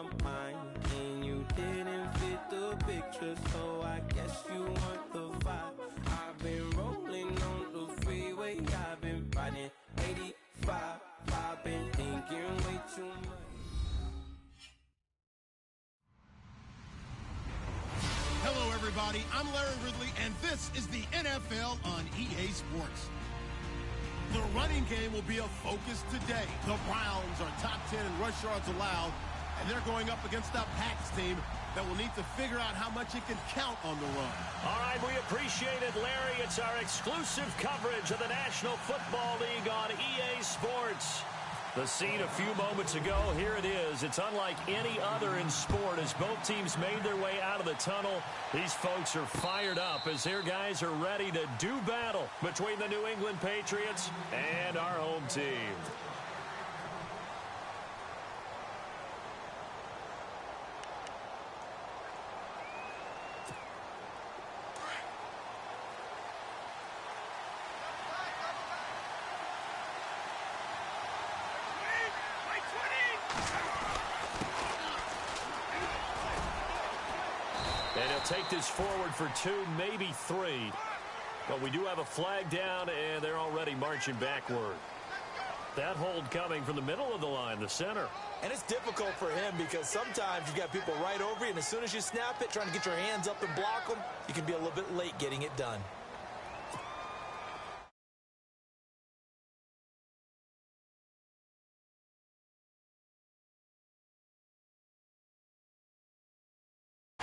my mind, and you didn't fit the picture, so I guess you want the vibe. I've been rolling on the freeway, I've been riding 85, I've been thinking way too much. Hello, everybody. I'm Larry Ridley, and this is the NFL on EA Sports. The running game will be a focus today. The Browns are top 10 in rush yards allowed, and they're going up against a Pats team that will need to figure out how much it can count on the run. All right, we appreciate it, Larry. It's our exclusive coverage of the National Football League on EA Sports. The scene a few moments ago, here it is. It's unlike any other in sport as both teams made their way out of the tunnel. These folks are fired up as their guys are ready to do battle between the New England Patriots and our home team. And he'll take this forward for 2, maybe 3. But we do have a flag down, and they're already marching backward. That hold coming from the middle of the line, the center. And it's difficult for him because sometimes you got people right over you, and as soon as you snap it, trying to get your hands up and block them, you can be a little bit late getting it done.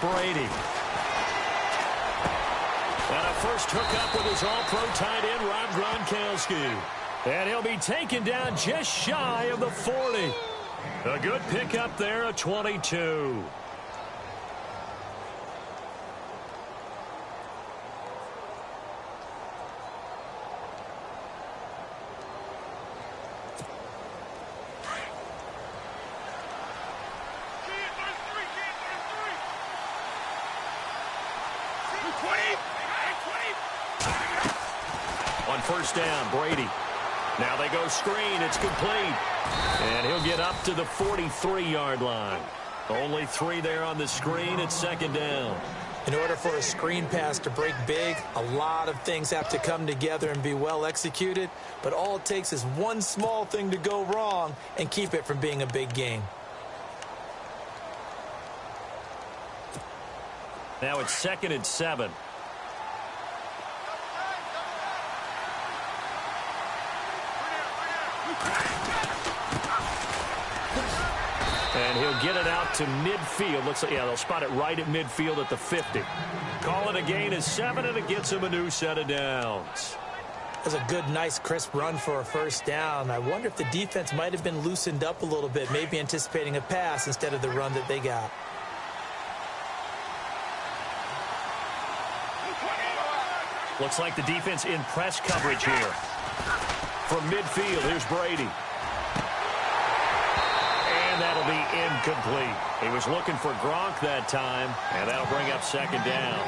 Brady. And a first hookup with his all-pro tight end, Rob Gronkowski. And he'll be taken down just shy of the 40. A good pickup there, a 22. On first down, Brady. Now they go screen. It's complete. And he'll get up to the 43-yard line. Only 3 there on the screen. It's second down. In order for a screen pass to break big, a lot of things have to come together and be well executed. But all it takes is one small thing to go wrong and keep it from being a big game. Now it's 2nd and 7. And he'll get it out to midfield. Looks like, yeah, they'll spot it right at midfield at the 50. Call it a gain of 7, and it gets him a new set of downs. That's a good, nice, crisp run for a first down. I wonder if the defense might have been loosened up a little bit, maybe anticipating a pass instead of the run that they got. Looks like the defense in press coverage here. From midfield, here's Brady. And that'll be incomplete. He was looking for Gronk that time, and that'll bring up second down.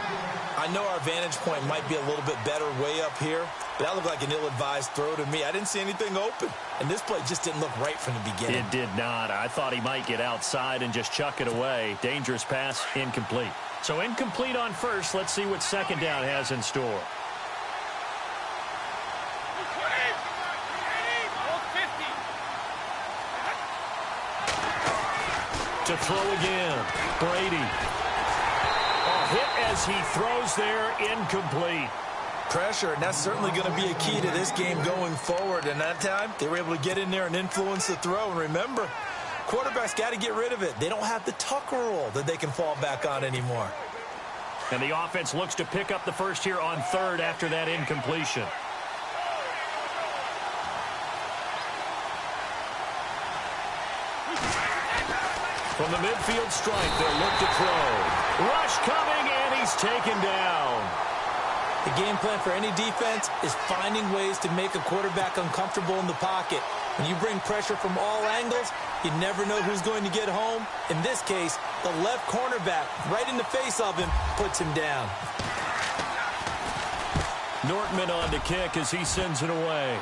I know our vantage point might be a little bit better way up here, but that looked like an ill-advised throw to me. I didn't see anything open, and this play just didn't look right from the beginning. It did not. I thought he might get outside and just chuck it away. Dangerous pass, incomplete. So incomplete on first. Let's see what second down has in store. To throw again, Brady. A hit as he throws there, incomplete. Pressure, and that's certainly going to be a key to this game going forward. And that time, they were able to get in there and influence the throw. And remember, quarterbacks got to get rid of it. They don't have the Tucker rule that they can fall back on anymore. And the offense looks to pick up the first here on 3rd after that incompletion. From the midfield stripe, they'll look to throw. Rush coming, and he's taken down. The game plan for any defense is finding ways to make a quarterback uncomfortable in the pocket. When you bring pressure from all angles, you never know who's going to get home. In this case, the left cornerback, right in the face of him, puts him down. Nortman on to kick as he sends it away.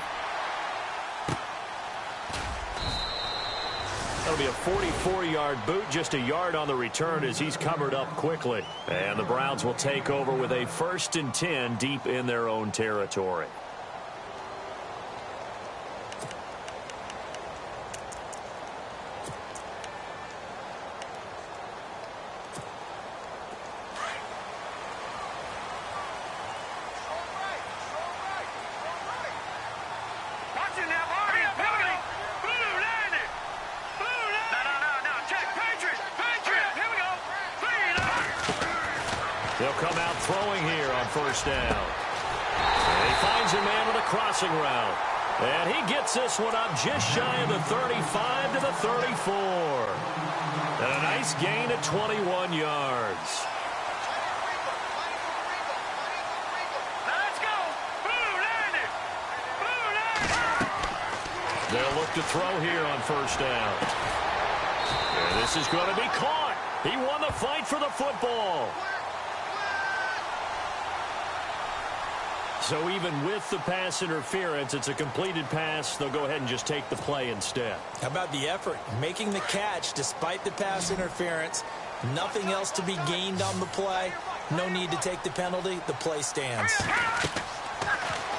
That'll be a 44-yard boot, just a yard on the return as he's covered up quickly. And the Browns will take over with a 1st and 10 deep in their own territory. They'll come out throwing here on 1st down. And he finds a man with a crossing route. And he gets this one up just shy of the 35 to the 34. And a nice gain of 21 yards. Let's go. They'll look to throw here on 1st down. And this is going to be caught. He won the fight for the football. So even with the pass interference, it's a completed pass. They'll go ahead and just take the play instead. How about the effort? Making the catch despite the pass interference. Nothing else to be gained on the play. No need to take the penalty. The play stands.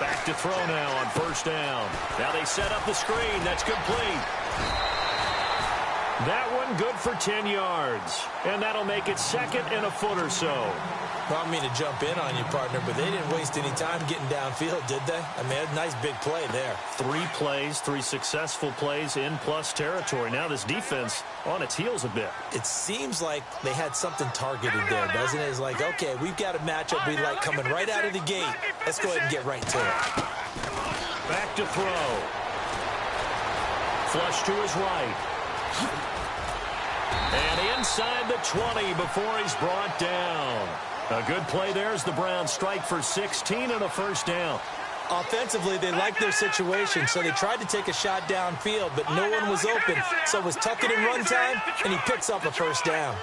Back to throw now on 1st down. Now they set up the screen. That's complete. That one good for 10 yards. And that'll make it 2nd and a foot or so. Well, I don't mean to jump in on you, partner, but they didn't waste any time getting downfield, did they? I mean, a nice big play there. 3 plays, 3 successful plays in plus territory. Now this defense on its heels a bit. It seems like they had something targeted there, doesn't it? It's like, okay, we've got a matchup we like coming right out of the gate. Let's go ahead and get right to it. Back to throw. Flush to his right. And inside the 20 before he's brought down. A good play there as the Browns strike for 16 and a 1st down. Offensively, they liked their situation, so they tried to take a shot downfield, but no one was open. So it was tuck it in run time, and he picks up a 1st down.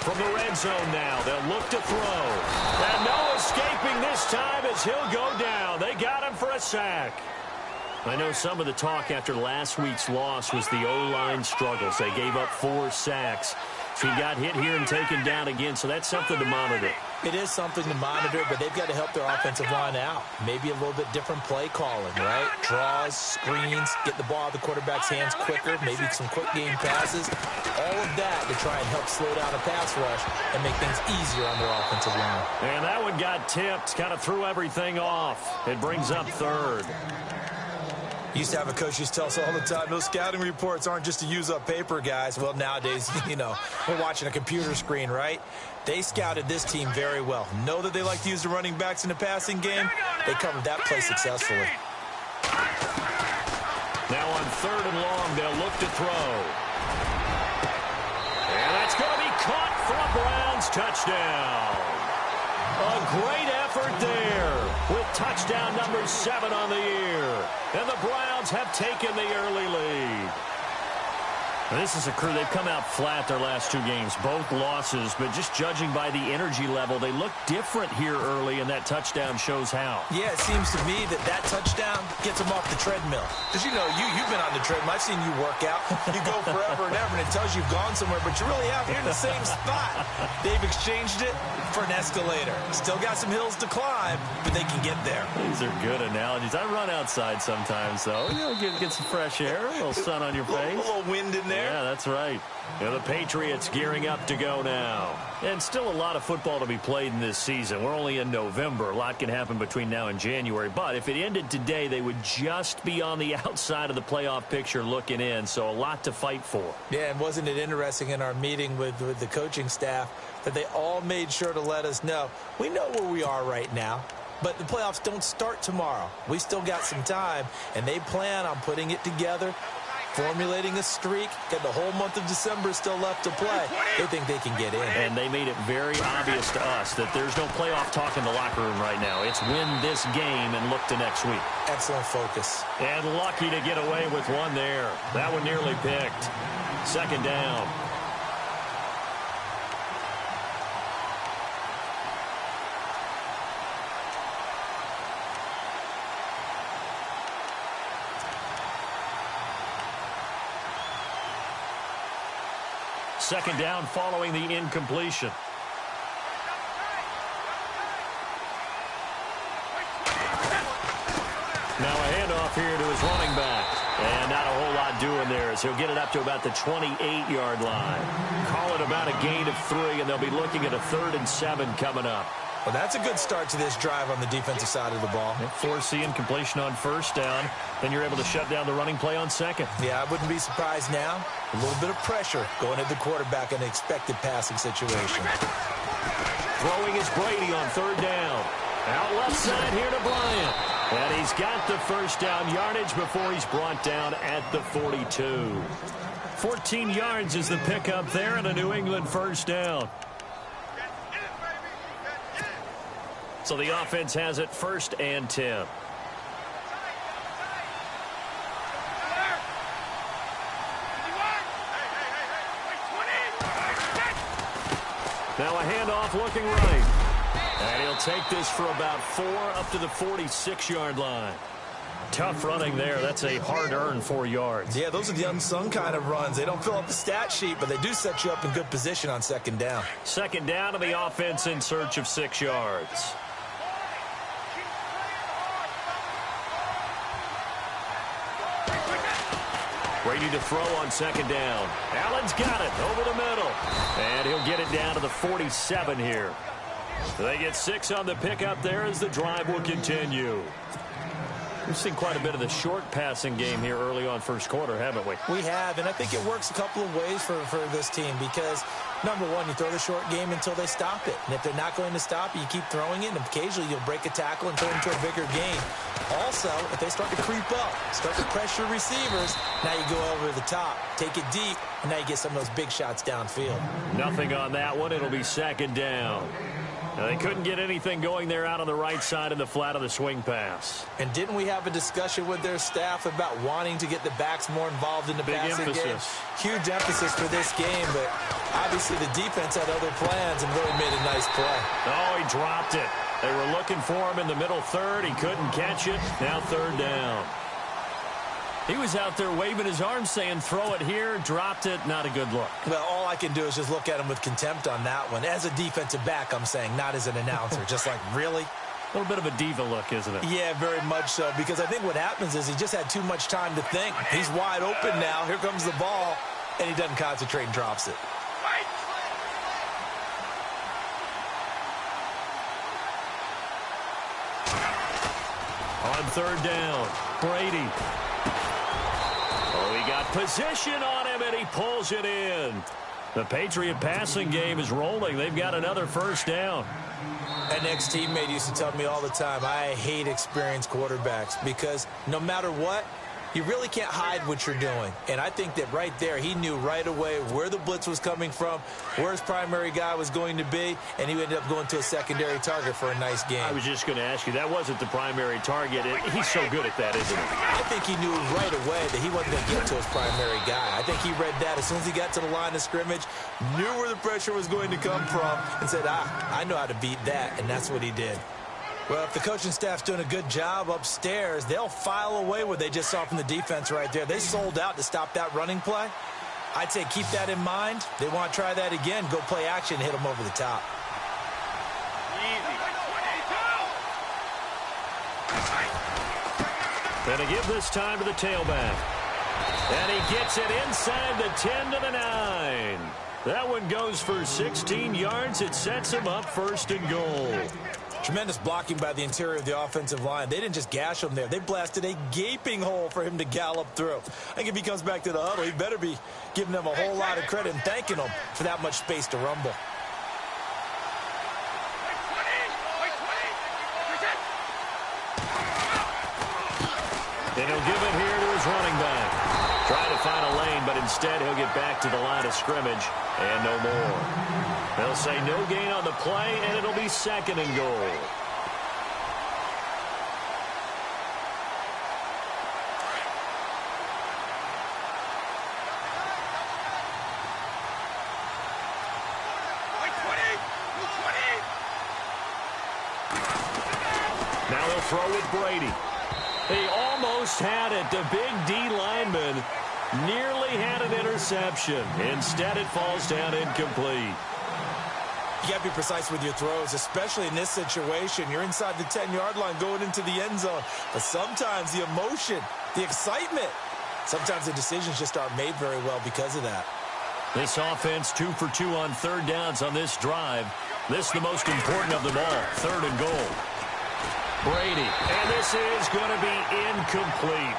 From the red zone now, they'll look to throw. And no escaping this time as he'll go down. They got him for a sack. I know some of the talk after last week's loss was the O-line struggles. They gave up 4 sacks. So he got hit here and taken down again, so that's something to monitor. It is something to monitor, but they've got to help their offensive line out. Maybe a little bit different play calling, right? Draws, screens, get the ball out of the quarterback's hands quicker, maybe some quick game passes. All of that to try and help slow down a pass rush and make things easier on their offensive line. And that one got tipped, kind of threw everything off. It brings up 3rd. Used to have a coach used to tell us all the time, those scouting reports aren't just to use up paper, guys. Well, nowadays, you know, we're watching a computer screen, right? They scouted this team very well. Know that they like to use the running backs in the passing game. They covered that play successfully. Now on 3rd and long, they'll look to throw. And that's going to be caught for a Browns touchdown. A great effort there with touchdown number 7 on the year. And the Browns have taken the early lead. This is a crew. They've come out flat their last 2 games, both losses, but just judging by the energy level, they look different here early, and that touchdown shows how. Yeah, it seems to me that touchdown gets them off the treadmill. Because, you know, you've been on the treadmill. I've seen you work out. You go forever and ever, and it tells you you've gone somewhere, but you really have. You're in the same spot. They've exchanged it for an escalator. Still got some hills to climb, but they can get there. These are good analogies. I run outside sometimes, though. You know, get some fresh air, a little sun on your face. A little wind in there. Yeah, that's right. The Patriots gearing up to go now. And still a lot of football to be played in this season. We're only in November. A lot can happen between now and January. But if it ended today, they would just be on the outside of the playoff picture looking in. So a lot to fight for. Yeah, and wasn't it interesting in our meeting with the coaching staff that they all made sure to let us know, we know where we are right now. But the playoffs don't start tomorrow. We still got some time, and they plan on putting it together, formulating a streak, got the whole month of December still left to play. They think they can get in. And they made it very obvious to us that there's no playoff talk in the locker room right now. It's win this game and look to next week. Excellent focus. And lucky to get away with one there. That one nearly picked. 2nd down. second down following the incompletion. Now a handoff here to his running back. And not a whole lot doing there as he'll get it up to about the 28-yard line. Call it about a gain of 3, and they'll be looking at a 3rd and 7 coming up. Well, that's a good start to this drive on the defensive side of the ball. Force the incompletion on first down. Then you're able to shut down the running play on second. Yeah, I wouldn't be surprised now. A little bit of pressure going at the quarterback in an expected passing situation. Throwing is Brady on 3rd down. Out left side here to Bryant. And he's got the first down yardage before he's brought down at the 42. 14 yards is the pickup there and a New England first down. So the offense has it 1st and 10. Now a handoff looking right. And he'll take this for about 4 up to the 46-yard line. Tough running there. That's a hard-earned 4 yards. Yeah, those are the unsung kind of runs. They don't fill up the stat sheet, but they do set you up in good position on second down. Second down to the offense in search of 6 yards. Brady to throw on second down. Allen's got it over the middle. And he'll get it down to the 47 here. They get 6 on the pickup there as the drive will continue. We've seen quite a bit of the short passing game here early on first quarter, haven't we? We have, and I think it works a couple of ways for this team because, number one, you throw the short game until they stop it. And if they're not going to stop it, you keep throwing it, and occasionally you'll break a tackle and turn it into a bigger gain. Also, if they start to creep up, start to pressure receivers, now you go over the top, take it deep, and now you get some of those big shots downfield. Nothing on that one. It'll be second down. Now, they couldn't get anything going there out on the right side of the flat of the swing pass. And didn't we have a discussion with their staff about wanting to get the backs more involved in the passing game? Huge emphasis for this game, but obviously the defense had other plans and really made a nice play. Oh, he dropped it. They were looking for him in the middle third. He couldn't catch it. Now 3rd down. He was out there waving his arms saying, throw it here, dropped it, not a good look. Well, all I can do is just look at him with contempt on that one. As a defensive back, I'm saying, not as an announcer. Just like, really? A little bit of a diva look, isn't it? Yeah, very much so, because I think what happens is he just had too much time to think. He's wide open now. Here comes the ball, and he doesn't concentrate and drops it. On 3rd down, Brady. Oh, he got position on him, and he pulls it in. The Patriot passing game is rolling. They've got another first down. An ex-teammate used to tell me all the time, I hate experienced quarterbacks because no matter what, you really can't hide what you're doing. And I think that right there, he knew right away where the blitz was coming from, where his primary guy was going to be, and he ended up going to a secondary target for a nice game. I was just going to ask you, that wasn't the primary target. He's so good at that, isn't he? I think he knew right away that he wasn't going to get to his primary guy. I think he read that as soon as he got to the line of scrimmage, knew where the pressure was going to come from, and said, I know how to beat that, and that's what he did. Well, if the coaching staff's doing a good job upstairs, they'll file away what they just saw from the defense right there. They sold out to stop that running play. I'd say keep that in mind. They want to try that again. Go play action, hit them over the top. Gonna give this time to the tailback. And he gets it inside the 10 to the 9. That one goes for 16 yards. It sets him up 1st and goal. Tremendous blocking by the interior of the offensive line. They didn't just gash him there. They blasted a gaping hole for him to gallop through. I think if he comes back to the huddle, he better be giving them a whole lot of credit and thanking them for that much space to rumble. And he'll give it here to his running back. Trying to find a lane, but instead he'll get back to the line of scrimmage and no more. They'll say no gain on the play, and it'll be 2nd and goal. Now he'll throw with Brady. He almost had it. The big D lineman Nearly had an interception. Instead, it falls down incomplete. You got to be precise with your throws, especially in this situation. You're inside the 10-yard line going into the end zone. But sometimes the emotion, the excitement, sometimes the decisions just aren't made very well because of that. This offense 2 for 2 on third downs on this drive. This is the most important of them all, 3rd and goal. Brady, and this is going to be incomplete.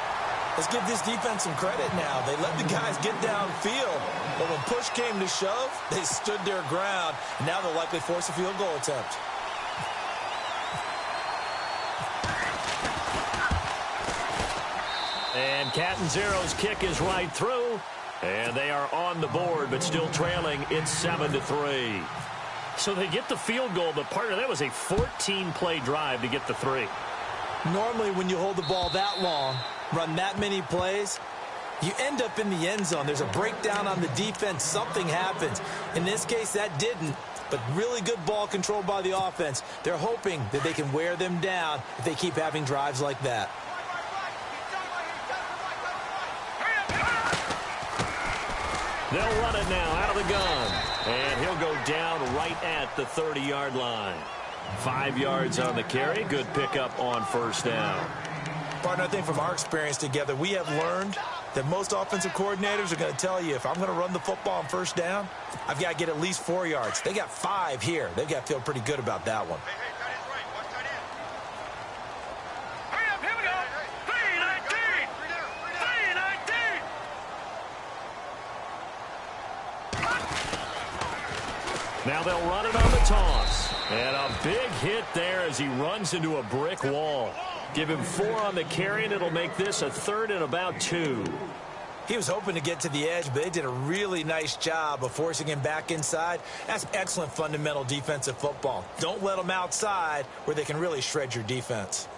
Let's give this defense some credit now. They let the guys get downfield, but when push came to shove, they stood their ground. Now they'll likely force a field goal attempt. And Catanzaro's kick is right through, and they are on the board, but still trailing. It's 7-3. So they get the field goal, but part of that was a 14-play drive to get the 3. Normally, when you hold the ball that long, run that many plays, you end up in the end zone. There's a breakdown on the defense. Something happens. In this case, that didn't, but really good ball control by the offense. They're hoping that they can wear them down if they keep having drives like that. They'll run it now out of the gun. And he'll go down right at the 30-yard line. 5 yards on the carry. Good pickup on first down. Partner, I think from our experience together, we have learned that most offensive coordinators are going to tell you, if I'm going to run the football on first down, I've got to get at least 4 yards. They got 5 here. They've got to feel pretty good about that one. Now they'll run it on the toss. And a big hit there as he runs into a brick wall. Give him 4 on the carry, and it'll make this a 3rd and about 2. He was hoping to get to the edge, but they did a really nice job of forcing him back inside. That's excellent fundamental defensive football. Don't let them outside where they can really shred your defense.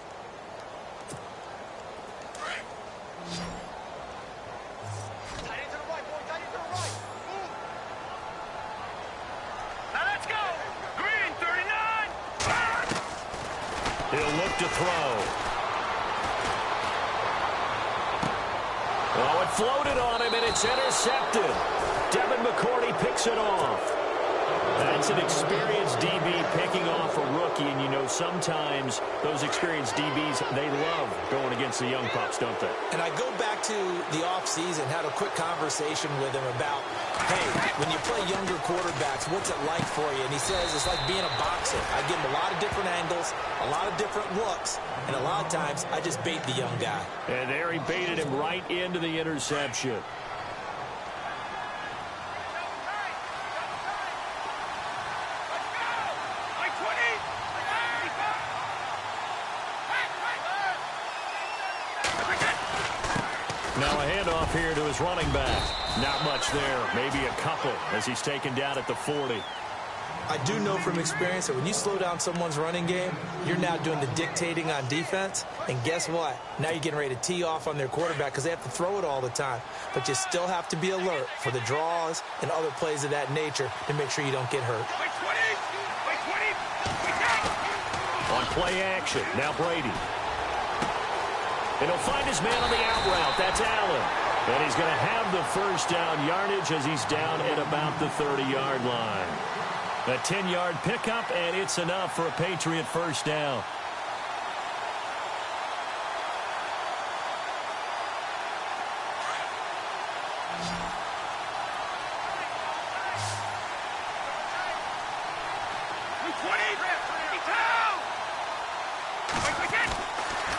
He'll look to throw. Oh, it floated on him, and it's intercepted. Devin McCourty picks it off. That's an experienced DB picking off a rookie, and you know sometimes those experienced DBs, they love going against the young pups, don't they? And I go back to the offseason, had a quick conversation with him about, hey, when you play younger quarterbacks, what's it like for you? And he says it's like being a boxer. I give him a lot of different angles, a lot of different looks, and a lot of times I just bait the young guy. And there he baited him right into the interception. Now a handoff here to his running back. Not much there. Maybe a couple as he's taken down at the 40. I do know from experience that when you slow down someone's running game, you're now doing the dictating on defense. And guess what? Now you're getting ready to tee off on their quarterback because they have to throw it all the time. But you still have to be alert for the draws and other plays of that nature to make sure you don't get hurt. On play action, now Brady. And he'll find his man on the out route. That's Allen. And he's going to have the first down yardage as he's down at about the 30-yard line. A 10-yard pickup, and it's enough for a Patriot first down.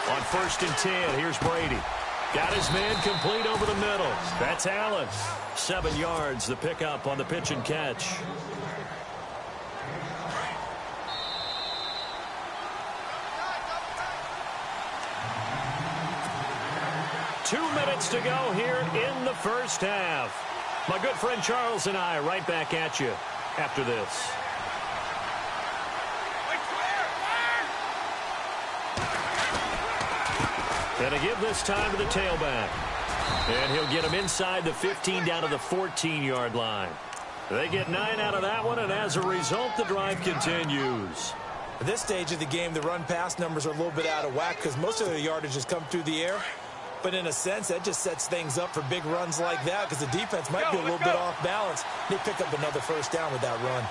On 1st and 10, here's Brady. Got his man complete over the middle. That's Allen. 7 yards, the pickup on the pitch and catch. Two minutes to go here in the first half. My good friend Charles and I right back at you after this. And to give this time to the tailback. And he'll get him inside the 15 down to the 14-yard line. They get 9 out of that one, and as a result, the drive continues. At this stage of the game, the run-pass numbers are a little bit out of whack because most of the yardage has come through the air. But in a sense, that just sets things up for big runs like that because the defense might be a little bit off balance. They pick up another first down with that run.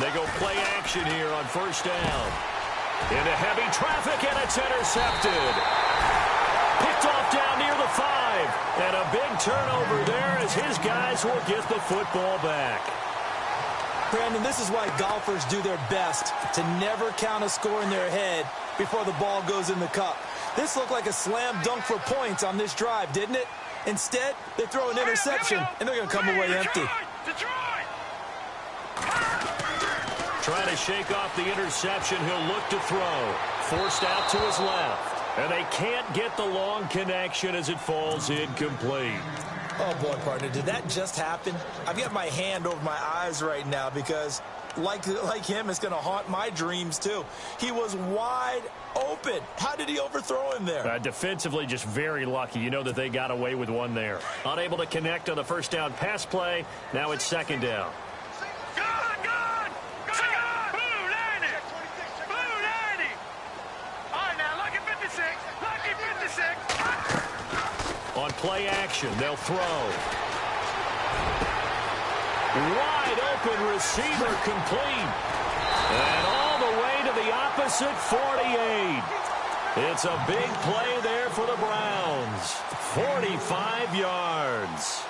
They go play action here on first down. Into heavy traffic, and it's intercepted. Picked off down near the 5. And a big turnover there as his guys will get the football back. Brandon, this is why golfers do their best to never count a score in their head before the ball goes in the cup. This looked like a slam dunk for points on this drive, didn't it? Instead, they throw an interception, and they're going to come away empty. Trying to shake off the interception, he'll look to throw. Forced out to his left. And they can't get the long connection as it falls incomplete. Oh, boy, partner, did that just happen? I've got my hand over my eyes right now because, like him, it's going to haunt my dreams, too. He was wide open. How did he overthrow him there? Defensively, just very lucky. You know that they got away with one there. Unable to connect on the first down pass play. Now it's second down. On play action, they'll throw. Wide open receiver complete. And all the way to the opposite 48. It's a big play there for the Browns. 45 yards.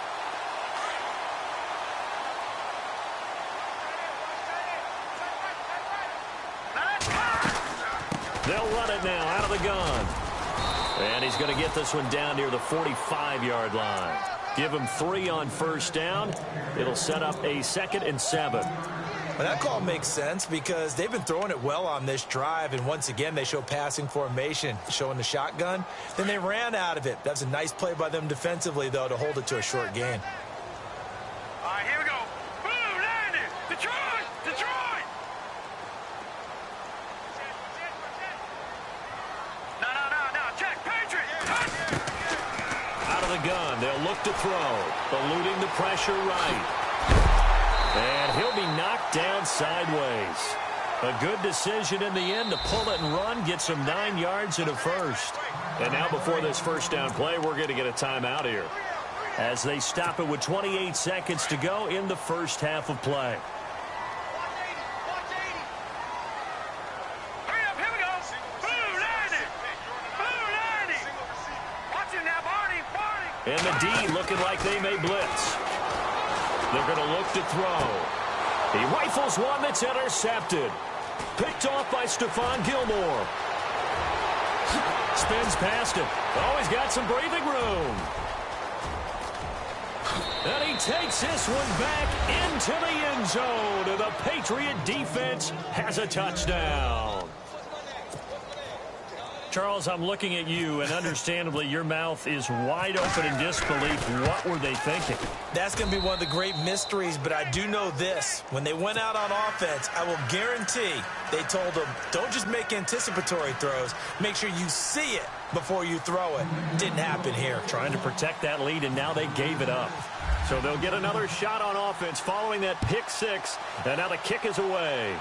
They'll run it now out of the gun. And he's going to get this one down near the 45-yard line. Give him 3 on first down. It'll set up a 2nd and 7. Well, that call makes sense because they've been throwing it well on this drive, and once again they show passing formation, showing the shotgun. Then they ran out of it. That's a nice play by them defensively, though, to hold it to a short gain. All right, here we go. Blue, landed. Detroit! Detroit! No. Check. Patriot! Out of the gun. They'll look to throw. Eluding the pressure right. And he'll be knocked down sideways. A good decision in the end to pull it and run. Get some 9 yards and a first. And now before this first down play, we're going to get a timeout here, as they stop it with 28 seconds to go in the first half of play. Hurry up, here we go. Blue, landed. Blue, landed. Watch it now, Barney. And the D looking like they may blitz. They're going to look to throw. He rifles one that's intercepted. Picked off by Stephon Gilmore. Spins past him. Oh, he's got some breathing room. And he takes this one back into the end zone. And the Patriot defense has a touchdown. Charles, I'm looking at you, and understandably, your mouth is wide open in disbelief. What were they thinking? That's going to be one of the great mysteries, but I do know this. When they went out on offense, I will guarantee they told them, don't just make anticipatory throws. Make sure you see it before you throw it. Didn't happen here. Trying to protect that lead, and now they gave it up. So they'll get another shot on offense following that pick six, and now the kick is away.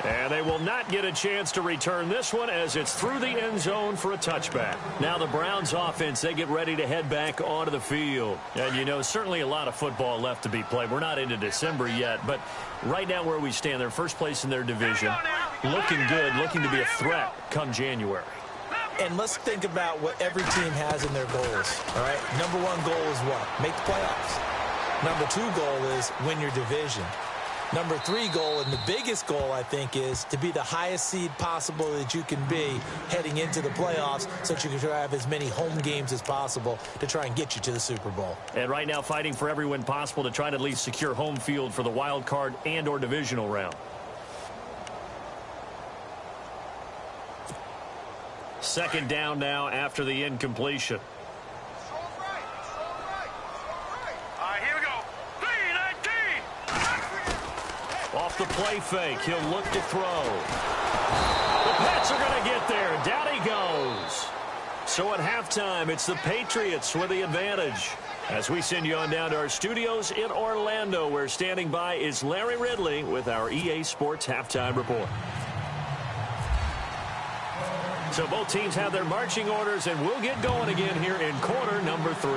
And they will not get a chance to return this one as it's through the end zone for a touchback. Now the Browns offense, they get ready to head back onto the field. And, you know, certainly a lot of football left to be played. We're not into December yet, but right now where we stand, they're first place in their division. Looking good, looking to be a threat come January. And let's think about what every team has in their goals, all right? Number 1 goal is what? Make the playoffs. Number 2 goal is win your division. Number 3 goal, and the biggest goal, I think, is to be the highest seed possible that you can be heading into the playoffs so that you can have as many home games as possible to try and get you to the Super Bowl. And right now fighting for every win possible to try to at least secure home field for the wild card and or divisional round. Second down now after the incompletion. Off the play fake, he'll look to throw. The Pats are going to get there. Down he goes. So at halftime, it's the Patriots with the advantage. As we send you on down to our studios in Orlando, where standing by is Larry Ridley with our EA Sports Halftime Report. So both teams have their marching orders, and we'll get going again here in quarter number 3.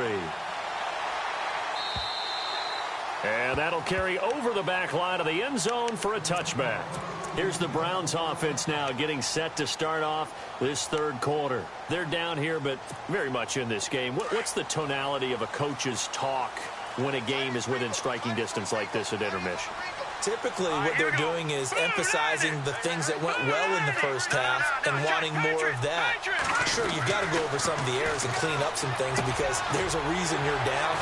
And that'll carry over the back line of the end zone for a touchback. Here's the Browns offense now getting set to start off this third quarter. They're down here, but very much in this game. What's the tonality of a coach's talk when a game is within striking distance like this at intermission? Typically, what they're doing is emphasizing the things that went well in the first half and wanting more of that. Sure, you've got to go over some of the errors and clean up some things because there's a reason you're down.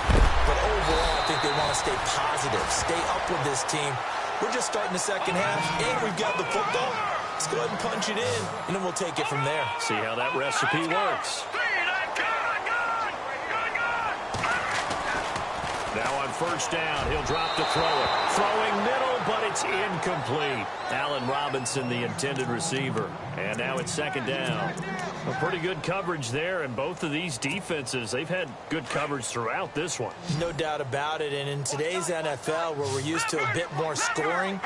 But overall, I think they want to stay positive, stay up with this team. We're just starting the second half, and we've got the football. Let's go ahead and punch it in, and then we'll take it from there. See how that recipe works. Now on first down, he'll drop to throw it. Throwing middle, but it's incomplete. Allen Robinson, the intended receiver. And now it's second down. A pretty good coverage there, and both of these defenses, they've had good coverage throughout this one. No doubt about it, and in today's NFL, where we're used to a bit more scoring,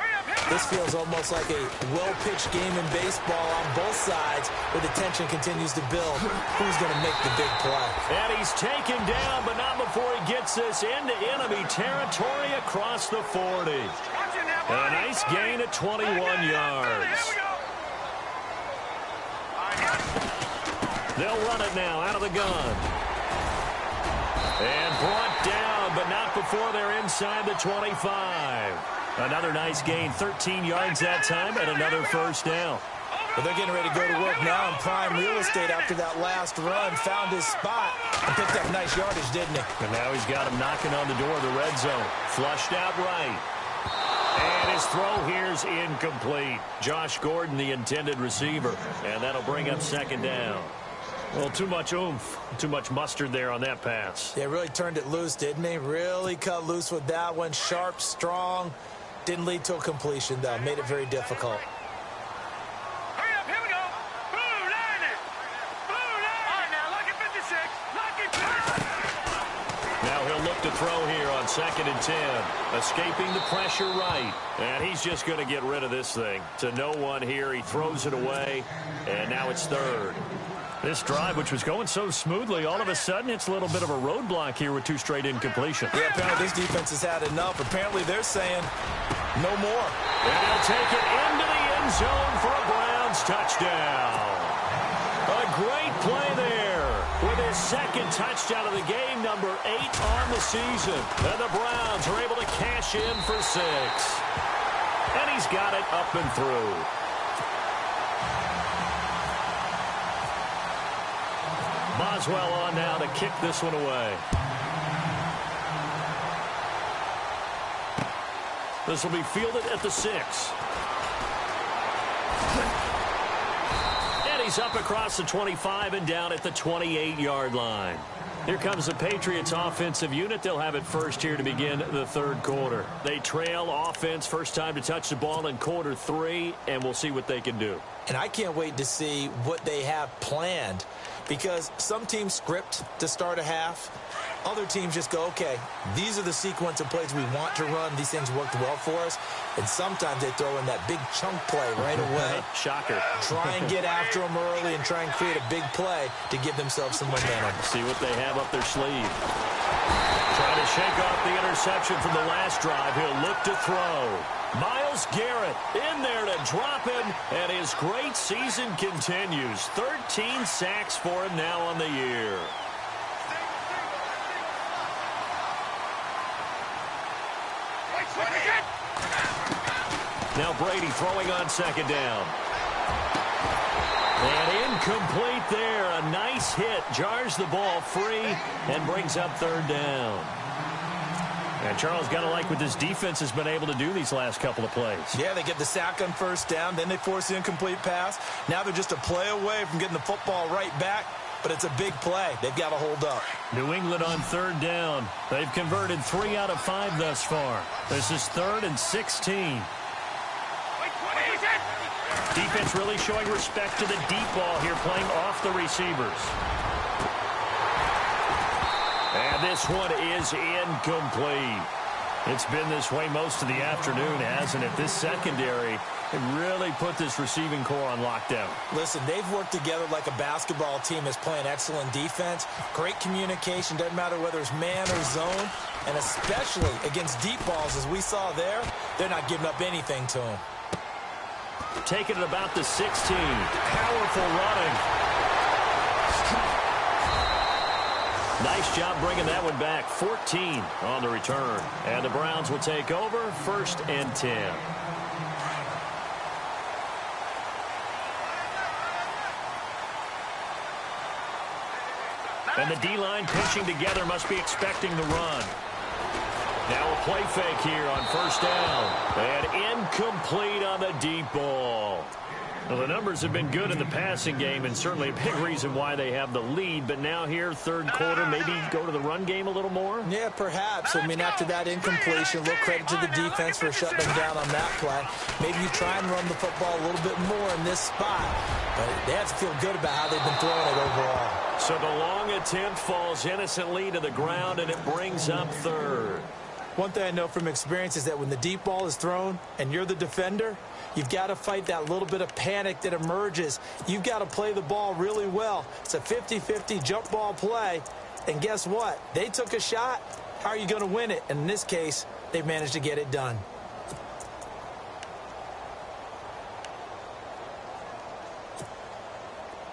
this feels almost like a well-pitched game in baseball on both sides, where the tension continues to build. Who's going to make the big play? And he's taken down, but not before he gets this into enemy territory across the 40. A nice gain at 21 yards. They'll run it now out of the gun. And brought down, but not before they're inside the 25. Another nice gain, 13 yards that time, and another first down. Well, they're getting ready to go to work now in prime real estate after that last run. Found his spot and picked up nice yardage, didn't he? And now he's got him knocking on the door of the red zone. Flushed out right. And his throw here's incomplete. Josh Gordon, the intended receiver. And that'll bring up second down. Well, too much oomph, too much mustard there on that pass. Yeah, really turned it loose, didn't he? Really cut loose with that one. Sharp, strong. Didn't lead to a completion, though. Made it very difficult. Hurry up, here we go. Blue line it. Blue line. All right, now, lock it 56. Lock it 56. Now he'll look to throw here on 2nd and 10. Escaping the pressure right. And he's just going to get rid of this thing. To no one here. He throws it away. And now it's third. This drive, which was going so smoothly, all of a sudden it's a little bit of a roadblock here with 2 straight incompletions. Yeah, apparently this defense has had enough. Apparently they're saying no more. And he'll take it into the end zone for a Browns touchdown. A great play there with his second touchdown of the game, number 8 on the season. And the Browns are able to cash in for 6. And he's got it up and through. Boswell on now to kick this one away. This will be fielded at the 6. And he's up across the 25 and down at the 28-yard line. Here comes the Patriots offensive unit. They'll have it first here to begin the third quarter. They trail offense, first time to touch the ball in quarter 3, and we'll see what they can do. And I can't wait to see what they have planned, because some teams script to start a half. Other teams just go, okay, these are the sequence of plays we want to run. These things worked well for us. And sometimes they throw in that big chunk play right away. Shocker. Try and get after them early and try and create a big play to give themselves some momentum. See what they have up their sleeve. Trying to shake off the interception from the last drive. He'll look to throw. Myles Garrett in there to drop him, and his great season continues. 13 sacks for him now on the year. Now Brady throwing on second down. And incomplete there. A nice hit. Jars the ball free and brings up third down. And Charles, got to like what this defense has been able to do these last couple of plays. Yeah, they get the sack on first down. Then they force the incomplete pass. Now they're just a play away from getting the football right back. But it's a big play. They've got to hold up. New England on third down. They've converted 3 out of 5 thus far. This is 3rd and 16. Defense really showing respect to the deep ball here, playing off the receivers. And this one is incomplete. It's been this way most of the afternoon, hasn't it? This secondary really put this receiving core on lockdown. Listen, they've worked together like a basketball team that's playing excellent defense. Great communication, doesn't matter whether it's man or zone. And especially against deep balls, as we saw there, they're not giving up anything to them. Taking it about the 16. Powerful running. Nice job bringing that one back. 14 on the return. And the Browns will take over, 1st and 10. And the D-line pinching together, must be expecting the run. Now a play fake here on 1st down. And incomplete on the deep ball. Well, the numbers have been good in the passing game, and certainly a big reason why they have the lead. But now here, 3rd quarter, maybe go to the run game a little more? Yeah, perhaps. I mean, after that incompletion, a little credit to the defense for shutting them down on that play. Maybe you try and run the football a little bit more in this spot. But they have to feel good about how they've been throwing it overall. So the long attempt falls innocently to the ground, and it brings up 3rd. One thing I know from experience is that when the deep ball is thrown and you're the defender, you've got to fight that little bit of panic that emerges. You've got to play the ball really well. It's a 50-50 jump ball play. And guess what? They took a shot. How are you going to win it? And in this case, they've managed to get it done.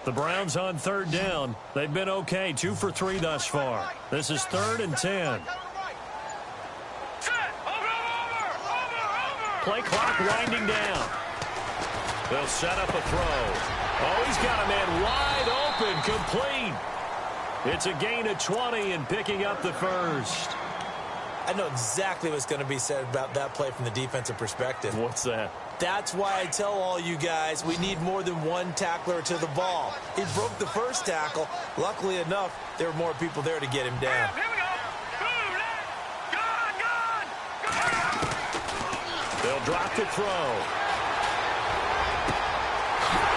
The Browns on 3rd down. They've been okay, 2 for 3 thus far. This is 3rd and 10. Play clock winding down. They'll set up a throw. Oh, he's got a man wide open, complete. It's a gain of 20 and picking up the 1st. I know exactly what's going to be said about that play from the defensive perspective. What's that? That's why I tell all you guys we need more than one tackler to the ball. He broke the 1st tackle. Luckily enough, there were more people there to get him down. They'll drop the throw.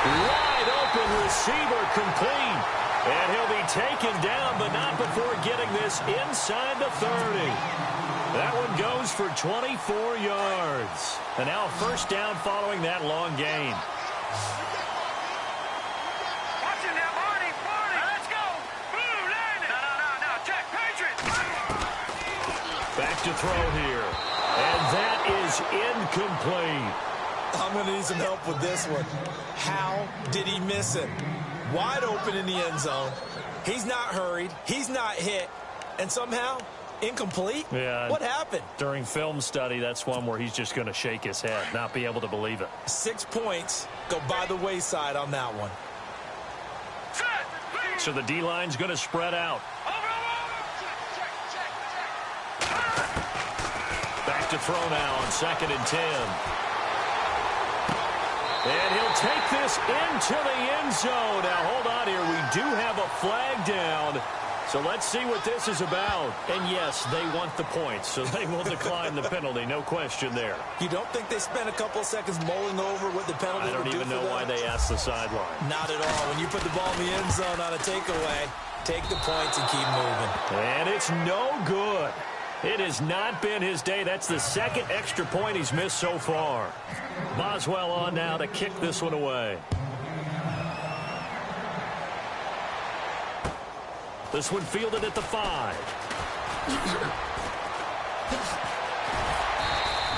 Wide open receiver, complete. And he'll be taken down, but not before getting this inside the 30. That one goes for 24 yards. And now a 1st down following that long gain. Watch it now, Marty. Let's go. Blue, land it. No. Check, Patriots. Back to throw here. And that is incomplete. I'm going to need some help with this one. How did he miss it? Wide open in the end zone. He's not hurried. He's not hit. And somehow, incomplete? Yeah. What happened? During film study, that's one where he's just going to shake his head, not be able to believe it. 6 points go by the wayside on that one. So the D-line's going to spread out. Back to throw now on 2nd and 10. And he'll take this into the end zone. Now, hold on here. We do have a flag down. So let's see what this is about. And, yes, they want the points, so they will decline the penalty. No question there. You don't think they spent a couple of seconds mulling over what the penalty would do for them? I don't even know why they asked the sideline. Not at all. When you put the ball in the end zone on a takeaway, take the points and keep moving. And it's no good. It has not been his day. That's the 2nd extra point he's missed so far. Boswell on now to kick this one away. This one fielded at the 5.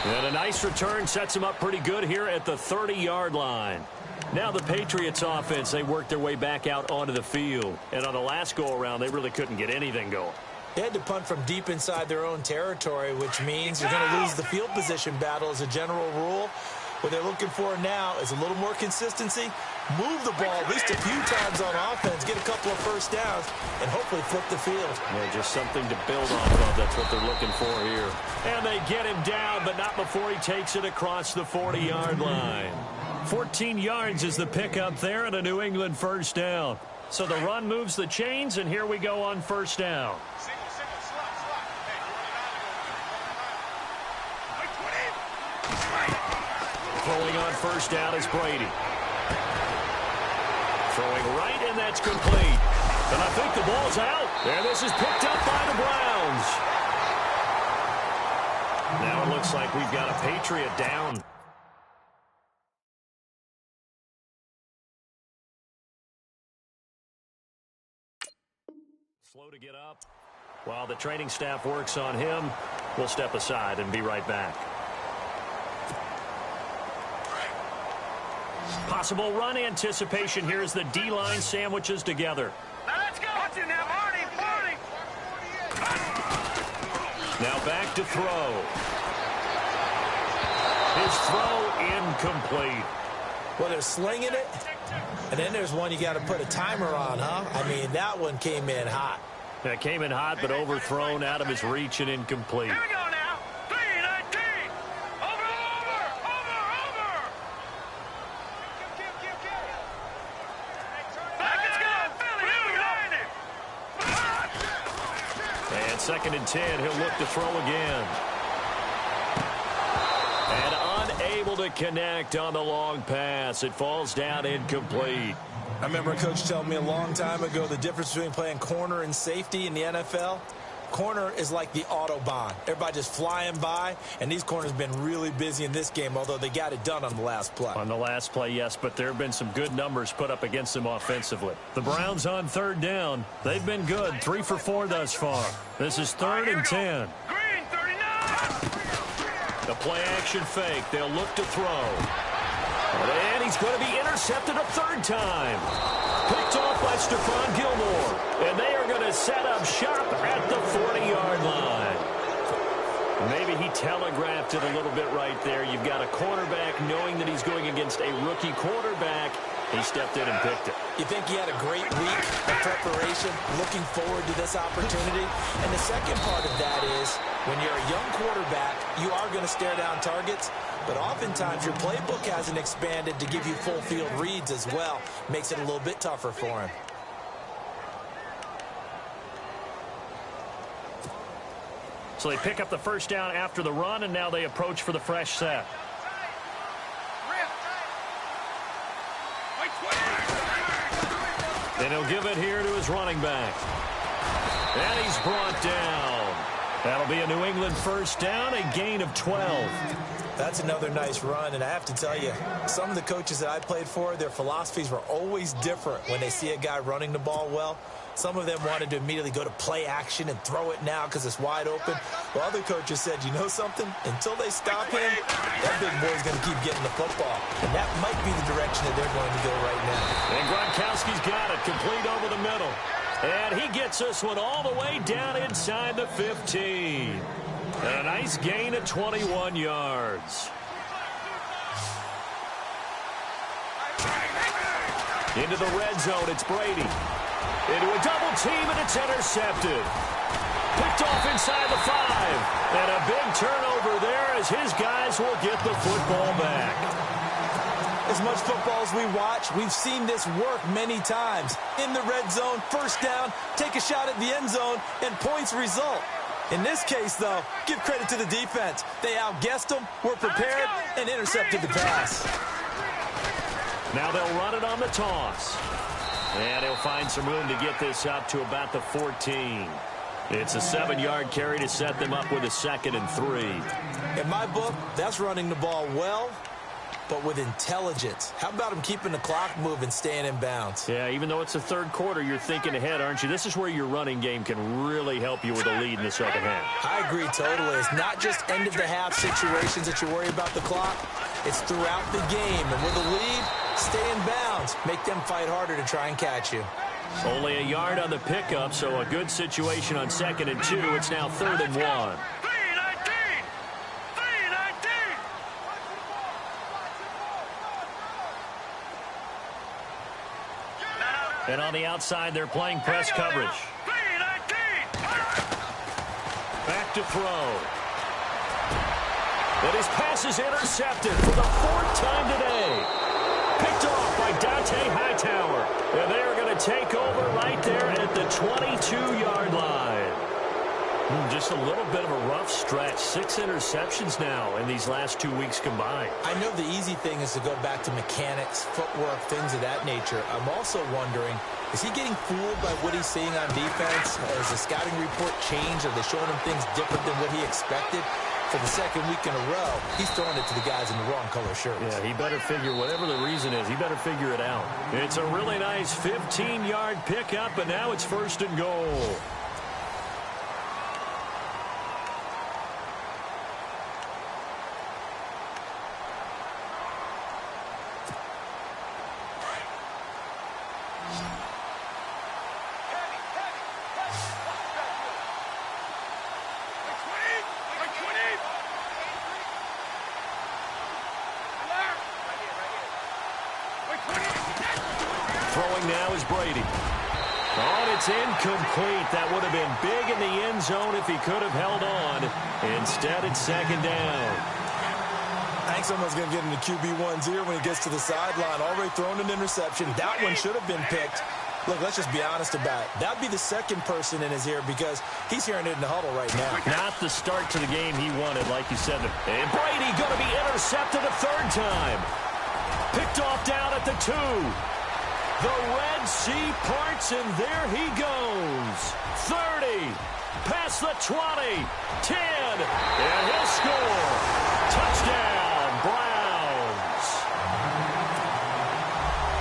And a nice return sets him up pretty good here at the 30-yard line. Now the Patriots offense, they worked their way back out onto the field. And on the last go-around, they really couldn't get anything going. They had to punt from deep inside their own territory, which means you're going to lose the field position battle as a general rule. What they're looking for now is a little more consistency, move the ball at least a few times on offense, get a couple of 1st downs, and hopefully flip the field. Yeah, just something to build off of. That's what they're looking for here. And they get him down, but not before he takes it across the 40-yard line. 14 yards is the pickup there and a New England 1st down. So the run moves the chains, and here we go on 1st down. Throwing on 1st down is Brady. Throwing right, and that's complete. And I think the ball's out. And this is picked up by the Browns. Now it looks like we've got a Patriot down. Slow to get up. While the training staff works on him, we'll step aside and be right back. Possible run anticipation here as the D-line sandwiches together. Now let's go. Watch it now, Marty. Now back to throw. His throw incomplete. Well, they're slinging it, and then there's one you got to put a timer on, huh? I mean, that one came in hot. That came in hot, but overthrown out of his reach and incomplete. Here we go now. 3-19. Over. Let's go, Philly. And 2nd and 10, he'll look to throw again. And unable to connect on the long pass. It falls down incomplete. I remember a coach telling me a long time ago the difference between playing corner and safety in the NFL. Corner is like the Autobahn. Everybody just flying by, and these corners have been really busy in this game, although they got it done on the last play. On the last play, yes, but there have been some good numbers put up against them offensively. The Browns on 3rd down. They've been good, 3 for 4 thus far. This is 3rd and 10. Green, 39. The play action fake. They'll look to throw. And he's going to be intercepted a 3rd time. Picked off by Stephon Gilmore. And they are going to set up shop at the 40-yard line. Maybe he telegraphed it a little bit right there. You've got a cornerback knowing that he's going against a rookie quarterback. He stepped in and picked it. You think he had a great week of preparation, looking forward to this opportunity? And the second part of that is, when you're a young quarterback, you are going to stare down targets, but oftentimes your playbook hasn't expanded to give you full field reads as well. Makes it a little bit tougher for him. So they pick up the 1st down after the run, and now they approach for the fresh set. And he'll give it here to his running back. And he's brought down. That'll be a New England 1st down, a gain of 12. That's another nice run, and I have to tell you, some of the coaches that I played for, their philosophies were always different when they see a guy running the ball well. Some of them wanted to immediately go to play action and throw it now because it's wide open. While other coaches said, you know something? Until they stop him, that big boy's going to keep getting the football. And that might be the direction that they're going to go right now. And Gronkowski's got it, complete over the middle. And he gets this one all the way down inside the 15. And a nice gain of 21 yards. Into the red zone, it's Brady. Into a double team, and it's intercepted. Picked off inside the 5. And a big turnover there as his guys will get the football back. As much football as we watch, we've seen this work many times. In the red zone, 1st down, take a shot at the end zone, and points result. In this case, though, give credit to the defense. They outguessed them, were prepared, and intercepted the pass. Now they'll run it on the toss. And he'll find some room to get this up to about the 14. It's a 7-yard carry to set them up with a 2nd and 3. In my book, that's running the ball well, but with intelligence. How about him keeping the clock moving, staying in bounds? Yeah, even though it's the 3rd quarter, you're thinking ahead, aren't you? This is where your running game can really help you with a lead in the 2nd half. I agree totally. It's not just end-of-the-half situations that you worry about the clock. It's throughout the game. And with a lead, stay in bounds. Make them fight harder to try and catch you. Only a yard on the pickup, so a good situation on 2nd and 2. It's now 3rd and 1. And on the outside, they're playing press coverage. Back to throw. And his pass is intercepted for the 4th time today. Picked off by Dante Hightower. And they are going to take over right there at the 22-yard line. Just a little bit of a rough stretch. 6 interceptions now in these last 2 weeks combined. I know the easy thing is to go back to mechanics, footwork, things of that nature. I'm also wondering, is he getting fooled by what he's seeing on defense? Has the scouting report changed? Are they showing him things different than what he expected? for the second week in a row, he's throwing it to the guys in the wrong color shirts. Yeah, he better figure, whatever the reason is, he better figure it out. It's a really nice 15-yard pickup, and now it's 1st and goal. Throwing now is Brady. Oh, and it's incomplete. That would have been big in the end zone if he could have held on. Instead, it's 2nd down. I think someone's going to get into QB1's ear when he gets to the sideline. Already thrown an interception. That one should have been picked. Look, let's just be honest about it. That would be the second person in his ear because he's hearing it in the huddle right now. Not the start to the game he wanted, like you said. And Brady going to be intercepted a 3rd time. Picked off down at the 2. The Red Sea parts, and there he goes. 30, past the 20, 10, and he'll score. Touchdown, Browns.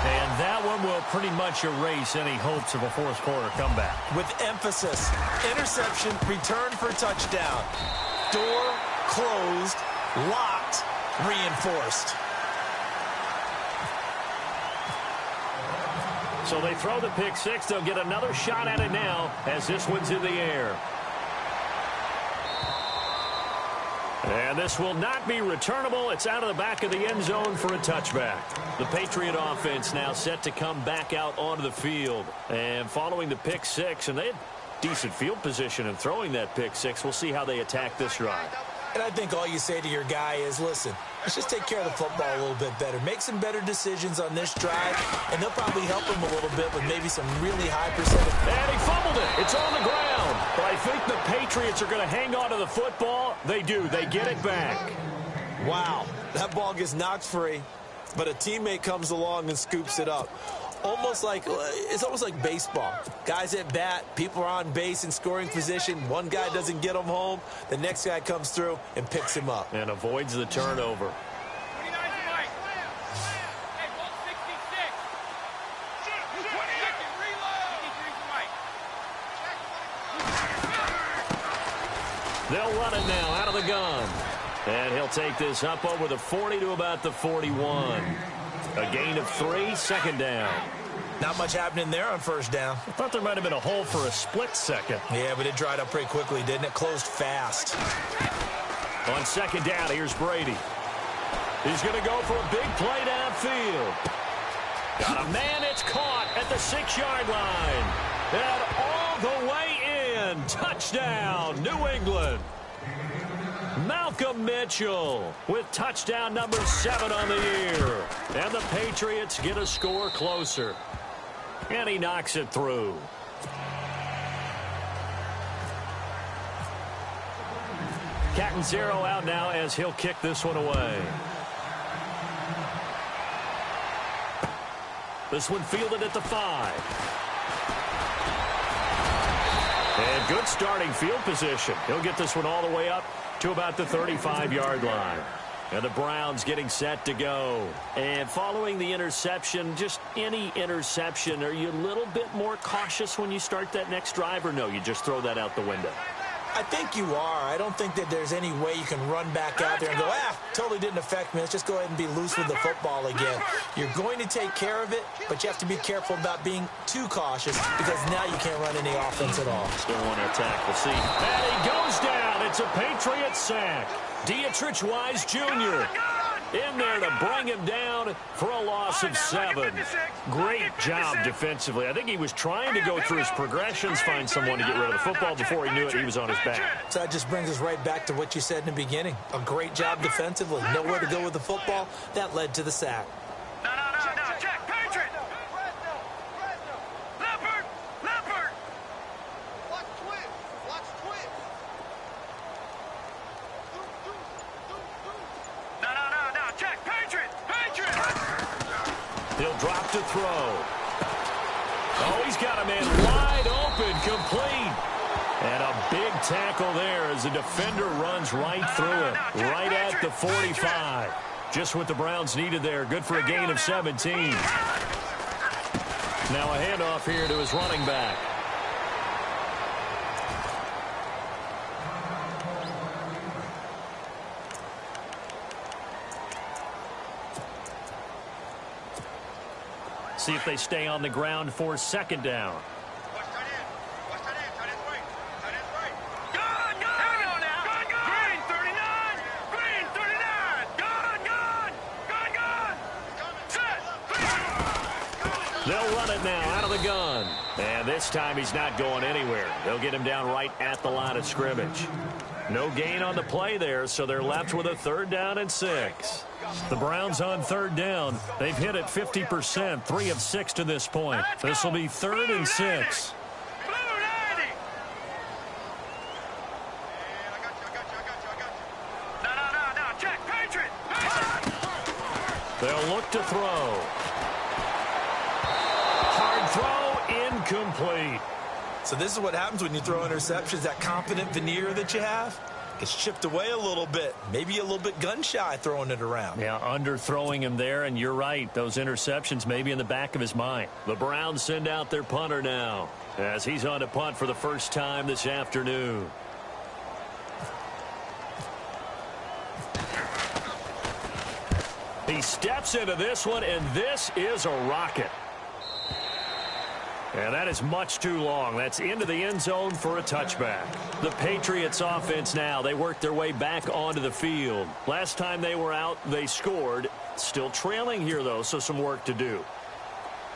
And that one will pretty much erase any hopes of a fourth-quarter comeback. With emphasis, interception, return for touchdown. Door closed, locked, reinforced. So they throw the pick six. They'll get another shot at it now as this one's in the air. And this will not be returnable. It's out of the back of the end zone for a touchback. The Patriot offense now set to come back out onto the field. And following the pick six, and they had decent field position in throwing that pick six. We'll see how they attack this drive. And I think all you say to your guy is, listen, let's just take care of the football a little bit better. Make some better decisions on this drive, and they'll probably help him a little bit with maybe some really high percentage. And he fumbled it. It's on the ground. But I think the Patriots are going to hang on to the football. They do. They get it back. Wow. That ball gets knocked free, but a teammate comes along and scoops it up. It's almost like baseball. Guys at bat, people are on base in scoring position. One guy doesn't get him home. The next guy comes through and picks him up. And avoids the turnover. They'll run it now out of the gun. And he'll take this up over the 40 to about the 41. A gain of 3, 2nd down. Not much happening there on 1st down. I thought there might have been a hole for a split second. Yeah, but it dried up pretty quickly, didn't it? Closed fast. On 2nd down, here's Brady. He's going to go for a big play downfield. Got a man, it's caught at the 6-yard line. And all the way in. Touchdown, New England. Malcolm Mitchell with touchdown number 7 on the year. And the Patriots get a score closer. And he knocks it through. Catanzaro out now as he'll kick this one away. This one fielded at the 5. And good starting field position. He'll get this one all the way up to about the 35-yard line. And the Browns getting set to go. And following the interception, just any interception, are you a little bit more cautious when you start that next drive, or no, you just throw that out the window? I think you are. I don't think that there's any way you can run back out there and go, totally didn't affect me. Let's just go ahead and be loose with the football again. You're going to take care of it, but you have to be careful about being too cautious because now you can't run any offense at all. Still want to attack. We'll see. And he goes down. It's a Patriot sack. Dietrich Wise Jr. in there to bring him down for a loss of 7. Great job defensively. I think he was trying to go through his progressions, find someone to get rid of the football. Before he knew it, he was on his back. So that just brings us right back to what you said in the beginning. A great job defensively. Nowhere to go with the football. That led to the sack. No, check. Patriot. Leopard. Watch twin. No, check. Patriot. He'll drop to throw. Oh, he's got a man wide open, complete. And a big tackle there as the defender runs right through it, right at the 45. Just what the Browns needed there. Good for a gain of 17. Now a handoff here to his running back. See if they stay on the ground for second down. They'll run it now out of the gun. And this time he's not going anywhere. They'll get him down right at the line of scrimmage. No gain on the play there, so they're left with a 3rd down and 6. The Browns on 3rd down. They've hit it 50%, 3 of 6 to this point. This will be 3rd and 6. They'll look to throw. Hard throw, incomplete. So this is what happens when you throw interceptions. That confident veneer that you have gets chipped away a little bit. Maybe a little bit gun-shy throwing it around. Yeah, underthrowing him there, and you're right. Those interceptions may be in the back of his mind. The Browns send out their punter now as he's on to punt for the first time this afternoon. He steps into this one, and this is a rocket. And that is much too long. That's into the end zone for a touchback. The Patriots offense now, they work their way back onto the field. Last time they were out, they scored. Still trailing here, though, so some work to do.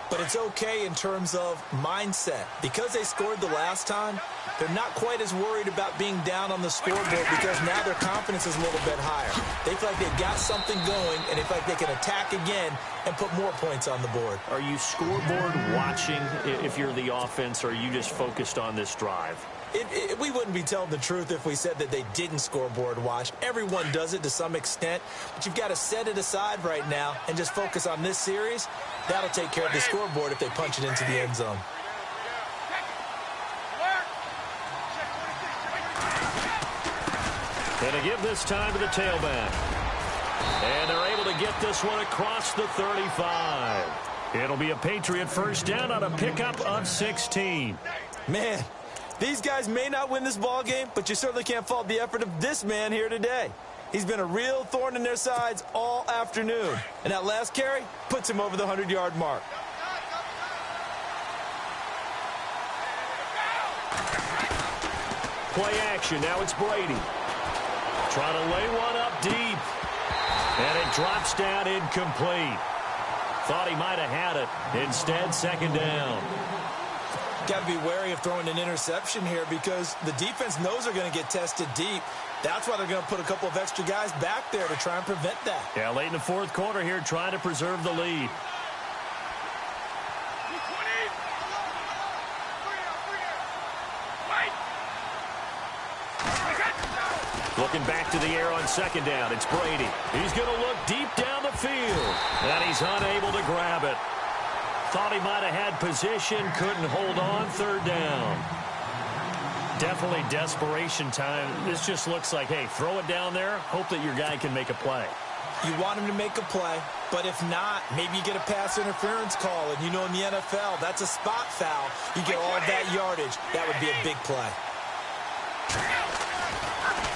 But it's okay in terms of mindset. Because they scored the last time, they're not quite as worried about being down on the scoreboard because now their confidence is a little bit higher. They feel like they've got something going, and they feel like they can attack again and put more points on the board. Are you scoreboard watching if you're the offense, or are you just focused on this drive? We wouldn't be telling the truth if we said that they didn't scoreboard watch. Everyone does it to some extent, but you've got to set it aside right now and just focus on this series. That'll take care of the scoreboard if they punch it into the end zone. And to give this time to the tailback. And they're able to get this one across the 35. It'll be a Patriot first down on a pickup of 16. Man, these guys may not win this ball game, but you certainly can't fault the effort of this man here today. He's been a real thorn in their sides all afternoon. And that last carry puts him over the 100-yard mark. Play action. Now it's Brady. Trying to lay one up deep. And it drops down incomplete. Thought he might have had it. Instead, second down. Got to be wary of throwing an interception here because the defense knows they're going to get tested deep. That's why they're going to put a couple of extra guys back there to try and prevent that. Yeah, late in the 4th quarter here, trying to preserve the lead. Looking back to the air on second down. It's Brady. He's going to look deep down the field. And he's unable to grab it. Thought he might have had position. Couldn't hold on. 3rd down. Definitely desperation time. This just looks like, hey, throw it down there. Hope that your guy can make a play. You want him to make a play, but if not, maybe you get a pass interference call. And you know in the NFL, that's a spot foul. You get all that yardage. That would be a big play.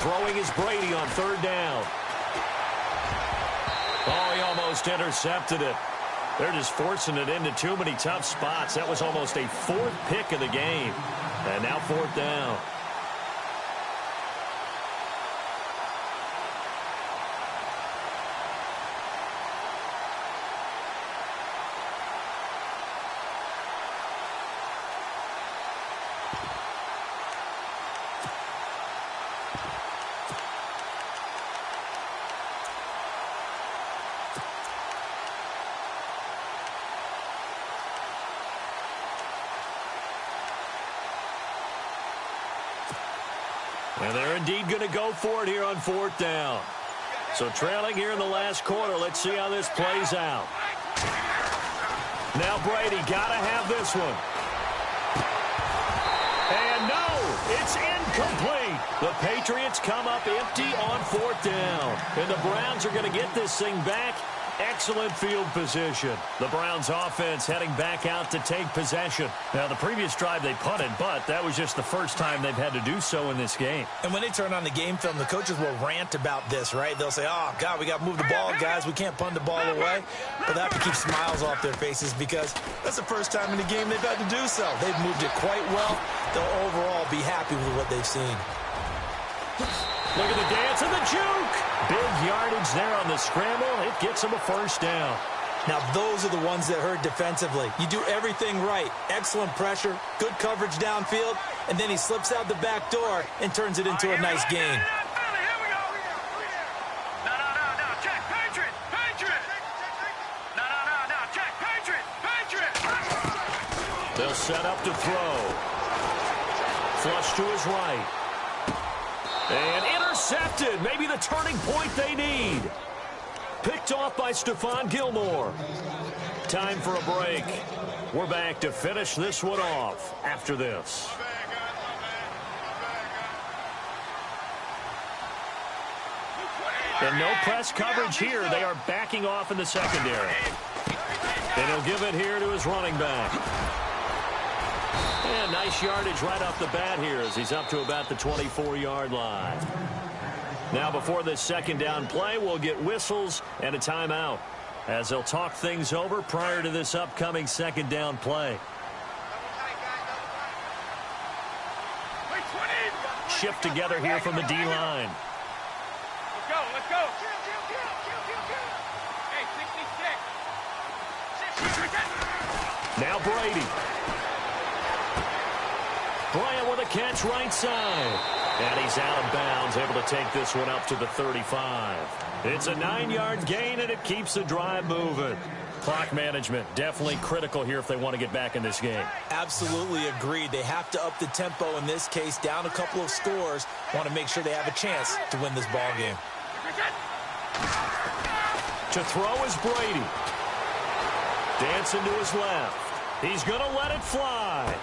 Throwing is Brady on 3rd down. Oh, he almost intercepted it. They're just forcing it into too many tough spots. That was almost a 4th pick of the game. And now 4th down. And they're indeed going to go for it here on 4th down. So trailing here in the last quarter. Let's see how this plays out. Now Brady got to have this one. And no, it's incomplete. The Patriots come up empty on 4th down. And the Browns are going to get this thing back. Excellent field position. The Browns offense heading back out to take possession. Now, the previous drive they punted, but that was just the first time they've had to do so in this game. And when they turn on the game film, the coaches will rant about this, right? They'll say, oh, God, we got to move the ball, guys. We can't punt the ball away. But they have to keep smiles off their faces because that's the first time in the game they've had to do so. They've moved it quite well. They'll overall be happy with what they've seen. Look at the dance and the juke. Big yardage there on the scramble. It gets them a first down. Now, those are the ones that hurt defensively. You do everything right. Excellent pressure, good coverage downfield, and then he slips out the back door and turns it into a nice gain. They'll set up to throw. Flush to his right. And intercepted. Maybe the turning point they need. Picked off by Stephon Gilmore. Time for a break. We're back to finish this one off after this. And no press coverage here. They are backing off in the secondary. And he'll give it here to his running back. And nice yardage right off the bat here as he's up to about the 24-yard line. Now before this second down play, we'll get whistles and a timeout as they'll talk things over prior to this upcoming second down play. Shift together here from the D-line. Let's go, let's go. Hey, 66. Now Brady. Bryant with a catch right side. And he's out of bounds, able to take this one up to the 35. It's a 9-yard gain, and it keeps the drive moving. Clock management definitely critical here if they want to get back in this game. Absolutely agreed. They have to up the tempo in this case, down a couple of scores. Want to make sure they have a chance to win this ball game. To throw is Brady. Dancing to his left. He's going to let it fly.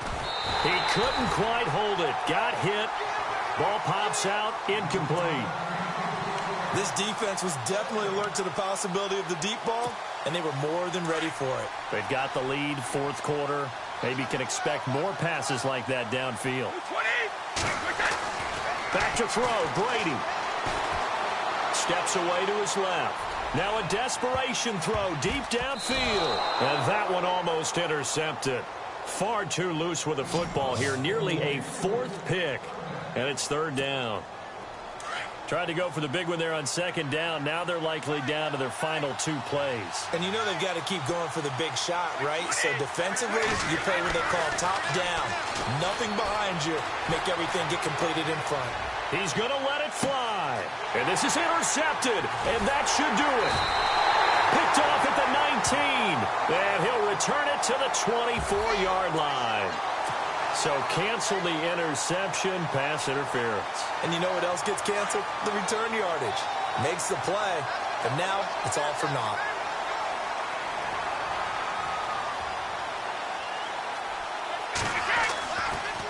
He couldn't quite hold it. Got hit. Ball pops out. Incomplete. This defense was definitely alert to the possibility of the deep ball, and they were more than ready for it. They've got the lead, 4th quarter. Maybe can expect more passes like that downfield. Back to throw. Brady. Steps away to his left. Now a desperation throw deep downfield. And that one almost intercepted. Far too loose with the football here. Nearly a 4th pick. And it's 3rd down. Tried to go for the big one there on 2nd down. Now they're likely down to their final 2 plays. And you know they've got to keep going for the big shot, right? So defensively, you play what they call top down. Nothing behind you. Make everything get completed in front. He's going to let it fly. And this is intercepted. And that should do it. Picked off at the 19. And he'll return it to the 24-yard line. So cancel the interception, pass interference. And you know what else gets canceled? The return yardage. Makes the play, and now it's all for naught.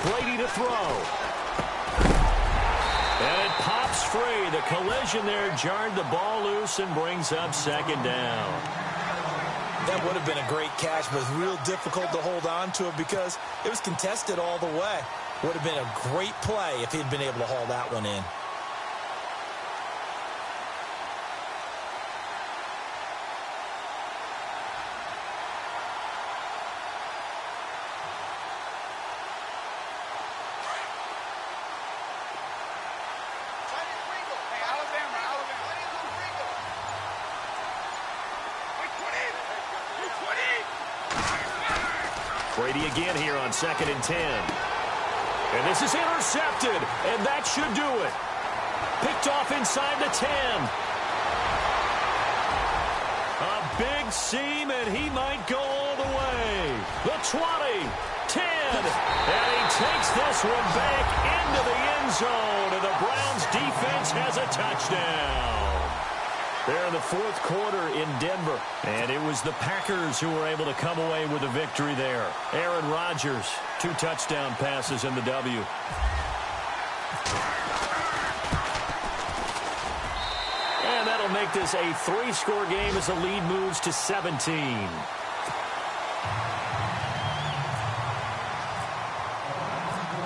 Brady to throw. And it pops free. The collision there jarred the ball loose and brings up 2nd down. That would have been a great catch, but it's real difficult to hold on to it because it was contested all the way. Would have been a great play if he'd been able to haul that one in. Brady again here on 2nd and 10. And this is intercepted, and that should do it. Picked off inside the 10. A big seam, and he might go all the way. The 20, 10, and he takes this one back into the end zone, and the Browns defense has a touchdown. They're in the fourth quarter in Denver. And it was the Packers who were able to come away with a victory there. Aaron Rodgers, 2 touchdown passes in the W. And that'll make this a 3-score game as the lead moves to 17.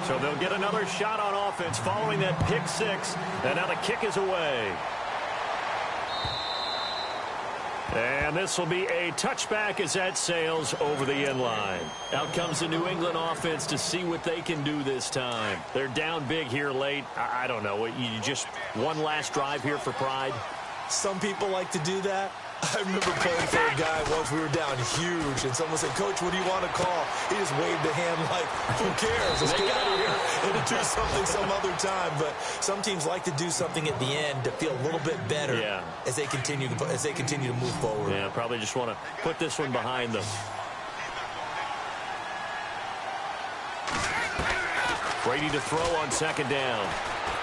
So they'll get another shot on offense following that pick 6. And now the kick is away. And this will be a touchback as that sails over the end line. Out comes the New England offense to see what they can do this time. They're down big here late. I don't know. You just one last drive here for pride? Some people like to do that. I remember playing for a guy once. We were down huge, and someone said, "Coach, what do you want to call?" He just waved a hand like, "Who cares? Let's get out of here and do something some other time." But some teams like to do something at the end to feel a little bit better as they continue to move forward. Yeah, probably just want to put this one behind them. Brady to throw on second down.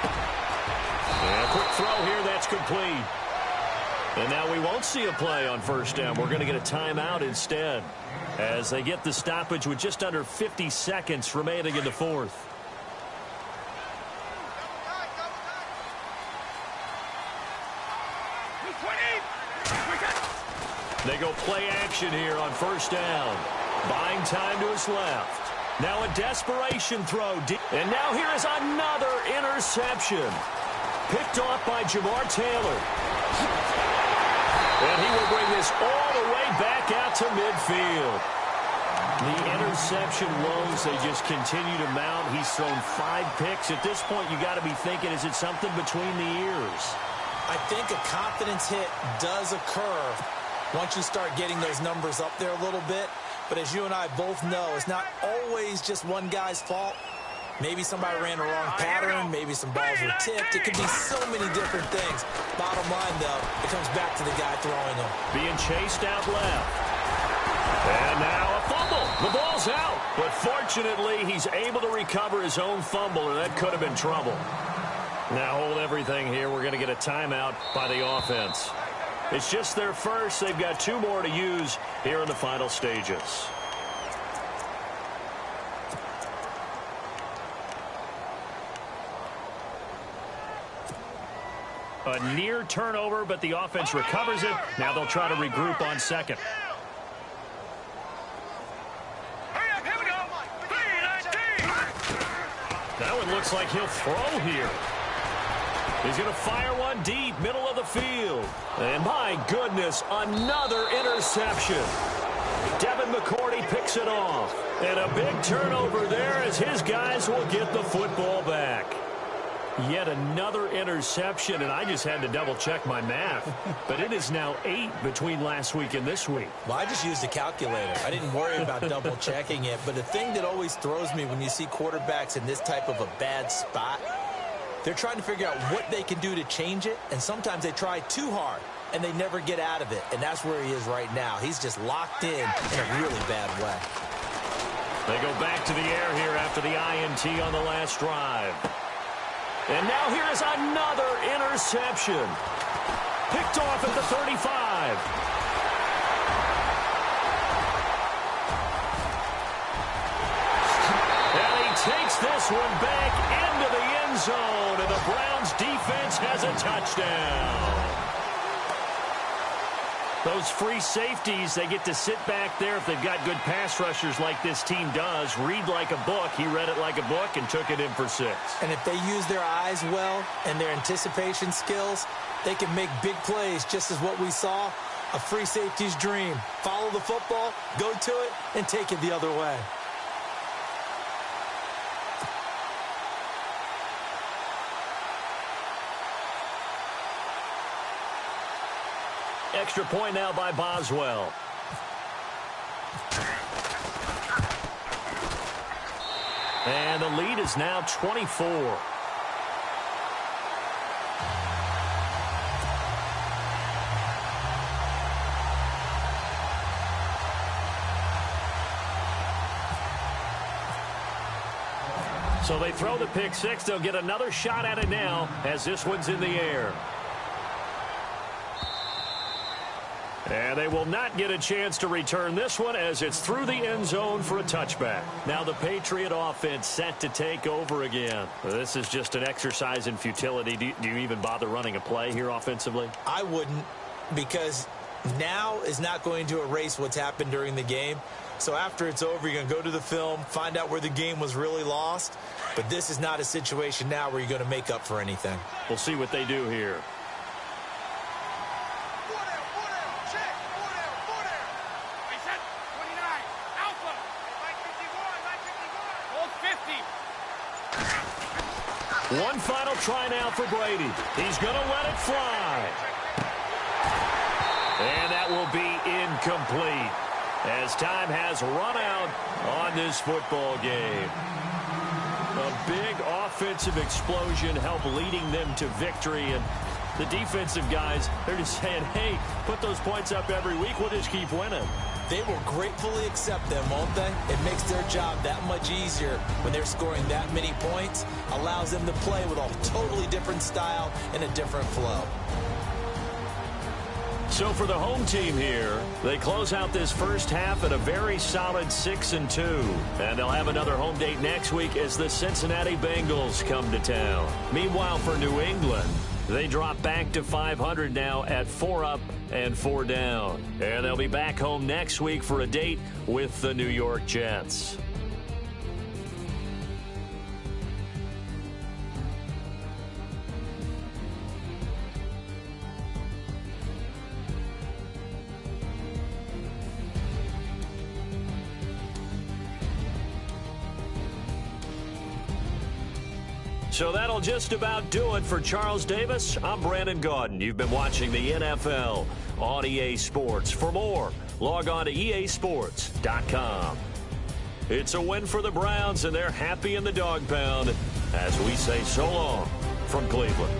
And a quick throw here, that's complete. And now we won't see a play on first down. We're going to get a timeout instead as they get the stoppage with just under 50 seconds remaining in the fourth. They go play action here on first down. Buying time to his left. Now a desperation throw. And now here is another interception. Picked off by Jamar Taylor. And he will bring this all the way back out to midfield. The interception woes, they just continue to mount. He's thrown 5 picks. At this point, you got to be thinking, is it something between the ears? I think a confidence hit does occur once you start getting those numbers up there a little bit. But as you and I both know, it's not always just one guy's fault. Maybe somebody ran a wrong pattern. Maybe some balls were tipped. It could be so many different things. Bottom line, though, it comes back to the guy throwing them. Being chased out left. And now a fumble. The ball's out. But fortunately, he's able to recover his own fumble, and that could have been trouble. Now hold everything here. We're going to get a timeout by the offense. It's just their first. They've got 2 more to use here in the final stages. A near turnover, but the offense recovers it. Now they'll try to regroup on second. That one looks like he'll throw here. He's going to fire one deep, middle of the field. And my goodness, another interception. Devin McCourty picks it off. And a big turnover there as his guys will get the football back. Yet another interception, and I just had to double-check my math. But it is now 8 between last week and this week. Well, I just used a calculator. I didn't worry about double-checking it. But the thing that always throws me when you see quarterbacks in this type of a bad spot, they're trying to figure out what they can do to change it, and sometimes they try too hard, and they never get out of it. And that's where he is right now. He's just locked in a really bad way. They go back to the air here after the INT on the last drive. And now here is another interception. Picked off at the 35. And he takes this one back into the end zone. And the Browns defense has a touchdown. Those free safeties, they get to sit back there if they've got good pass rushers like this team does. Read like a book. He read it like a book and took it in for 6. And if they use their eyes well and their anticipation skills, they can make big plays, just as what we saw, a free safety's dream. Follow the football, go to it, and take it the other way. Extra point now by Boswell. And the lead is now 24. So they throw the pick 6. They'll get another shot at it now as this one's in the air. And they will not get a chance to return this one as it's through the end zone for a touchback. Now the Patriot offense set to take over again. This is just an exercise in futility. Do you even bother running a play here offensively? I wouldn't, because now is not going to erase what's happened during the game. So after it's over, you're going to go to the film, find out where the game was really lost. But this is not a situation now where you're going to make up for anything. We'll see what they do here. One final try now for Brady. He's going to let it fly. And that will be incomplete as time has run out on this football game. A big offensive explosion helped leading them to victory. And the defensive guys, they're just saying, hey, put those points up every week. We'll just keep winning. They will gratefully accept them, won't they? It makes their job that much easier when they're scoring that many points. Allows them to play with a totally different style and a different flow. So for the home team here, they close out this first half at a very solid 6-2. And they'll have another home date next week as the Cincinnati Bengals come to town. Meanwhile, for New England, they drop back to 500 now at 4 up and 4 down. And they'll be back home next week for a date with the New York Jets. So that'll just about do it for Charles Davis. I'm Brandon Gaudin. You've been watching the NFL on EA Sports. For more, log on to easports.com. It's a win for the Browns, and they're happy in the dog pound as we say so long from Cleveland.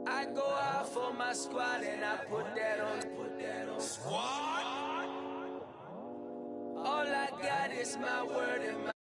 I go out for my squad and I put that on squad. All I got is my word and my